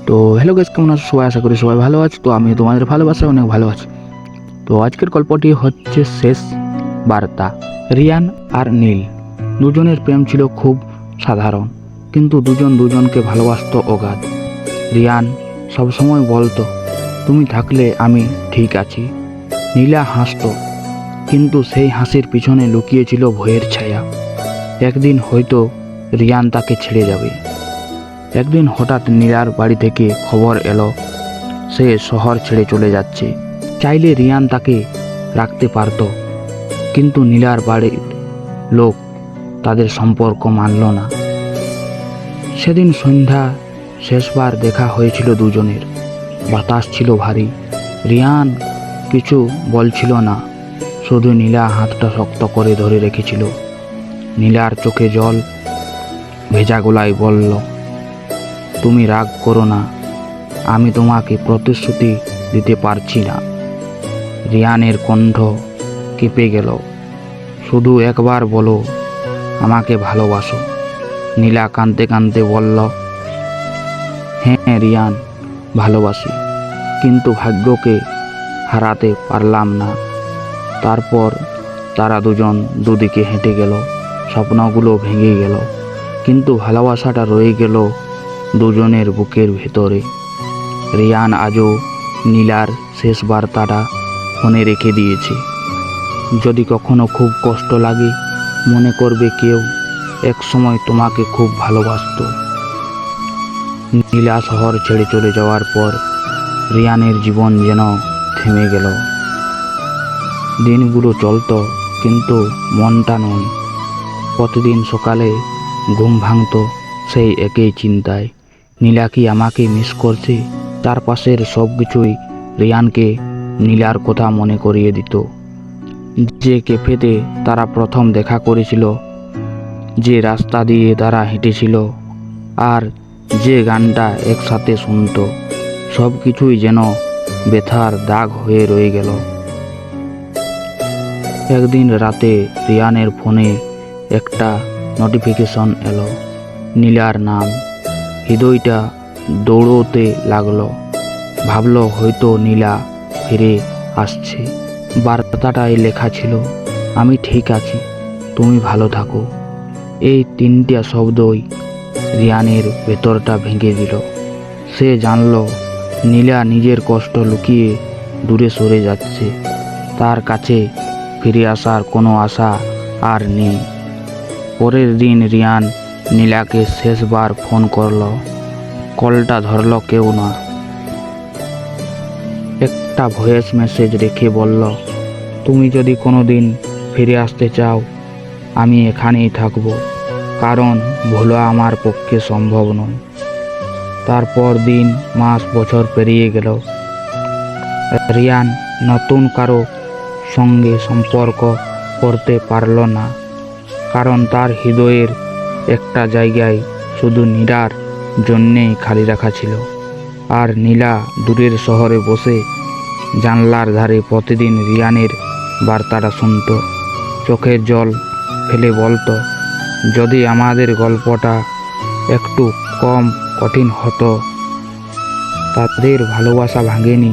তো hello guys, কেমন আছো সবাই? আশা করি সবাই ভালো আছে। তো আমি তোমাদের ভালোবাসায় অনেক ভালো আছি। তো আজকের গল্পটি হচ্ছে শেষ বার্তা। রিয়ান আর নীল দুজনের প্রেম ছিল খুব সাধারণ, কিন্তু দুজন দুজনকে ভালোবাসতো অগাধ। রিয়ান সবসময় বলতো, তুমি থাকলে আমি ঠিক আছি। নীলা হাসতো, কিন্তু সেই হাসির পিছনে লুকিয়েছিল ভয়ের ছায়া। একদিন হয়তো রিয়ান তাকে ছেড়ে যাবে। একদিন হঠাৎ নীলার বাড়ি থেকে খবর এলো সে শহর ছেড়ে চলে যাচ্ছে। চাইলে রিয়ান তাকে রাখতে পারত, কিন্তু নীলার বাড়ির লোক তাদের সম্পর্ক মানল না। সেদিন সন্ধ্যা শেষবার দেখা হয়েছিল দুজনের। বাতাস ছিল ভারী। রিয়ান কিছু বলছিল না, শুধু নীলা হাতটা শক্ত করে ধরে রেখেছিল। নীলার চোখে জল, ভেজা গলায় বলল, তুমি রাগ করো না, আমি তোমাকে প্রতিশ্রুতি দিতে পারছি না। রিয়ানের কণ্ঠ কেঁপে গেল, শুধু একবার বলো আমাকে ভালোবাসো। নীলা কাঁদতে কাঁদতে বলল, হ্যাঁ রিয়ান, ভালোবাসি, কিন্তু ভাগ্যকে হারাতে পারলাম না। তারপর তারা দুজন দুদিকে হেঁটে গেল। স্বপ্নগুলো ভেঙে গেল, কিন্তু ভালোবাসাটা রয়ে গেল দুজনের বুকের ভেতরে। রিয়ান আজও নীলার শেষ বার্তাটা ফোনে রেখে দিয়েছে। যদি কখনো খুব কষ্ট লাগে, মনে করবে কেউ একসময় তোমাকে খুব ভালোবাসতো। নীলা শহর ছেড়ে চলে যাওয়ার পর রিয়ানের জীবন যেন থেমে গেল। দিনগুলো চলতো, কিন্তু মনটা নয়। প্রতিদিন সকালে ঘুম ভাঙত সেই একই চিন্তায়, নীলা কি আমাকে মিস করছে? চারপাশের সব কিছুই রিয়ানকে নীলার কথা মনে করিয়ে দিত। যে ক্যাফেতে তারা প্রথম দেখা করেছিল, যে রাস্তা দিয়ে তারা হেঁটেছিল, আর যে গানটা একসাথে শুনত, সব কিছুই যেন ব্যথার দাগ হয়ে রয়ে গেল। একদিন রাতে রিয়ানের ফোনে একটা নোটিফিকেশন এলো, নীলার নাম। হৃদয়টা দৌড়তে লাগলো। ভাবলো হয়তো নীলা ফিরে আসছে। বার্তাটায় লেখা ছিল, আমি ঠিক আছি, তুমি ভালো থাকো। এই তিনটা শব্দই রিয়ানের ভেতরটা ভেঙে দিল। সে জানল নীলা নিজের কষ্ট লুকিয়ে দূরে সরে যাচ্ছে। তার কাছে ফিরে আসার কোনো আশা আর নেই। পরের দিন রিয়ান নীলাকে শেষবার ফোন করল। কলটা ধরল কেউ না। একটা ভয়েস মেসেজ রেখে বলল, তুমি যদি কোনো দিন ফিরে আসতে চাও, আমি এখানেই থাকবো, কারণ ভোলা আমার পক্ষে সম্ভব নয়। তারপর দিন, মাস, বছর পেরিয়ে গেল। রিয়ান নতুন কারো সঙ্গে সম্পর্ক করতে পারল না, কারণ তার হৃদয়ের একটা জায়গায় শুধু নীলার জন্যেই খালি রাখা ছিল। আর নীলা দূরের শহরে বসে জানলার ধারে প্রতিদিন রিয়ানের বার্তাটা শুনত। চোখের জল ফেলে বলতো, যদি আমাদের গল্পটা একটু কম কঠিন হতো। তাদের ভালোবাসা ভাঙেনি,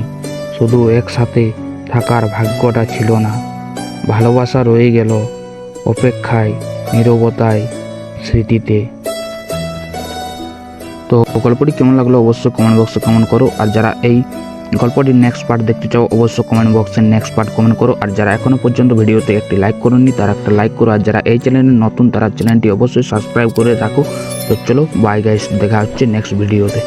শুধু একসাথে থাকার ভাগ্যটা ছিল না। ভালোবাসা রয়ে গেল অপেক্ষায়, নীরবতায়, স্মৃতিতে। তো গল্পটি কেমন লাগলো অবশ্যই কমেন্ট বক্সে কমেন্ট করো। আর যারা এই গল্পটির নেক্সট পার্ট দেখতে চাও, অবশ্যই কমেন্ট বক্সে নেক্সট পার্ট কমেন্ট করো। আর যারা এখনো পর্যন্ত ভিডিওতে একটি লাইক করোনি, তারা একটা লাইক করো। আর যারা এই চ্যানেলে নতুন, তারা চ্যানেলটি অবশ্যই সাবস্ক্রাইব করে রাখো। তো চলো বাই গাইস, দেখা হচ্ছে নেক্সট ভিডিওতে।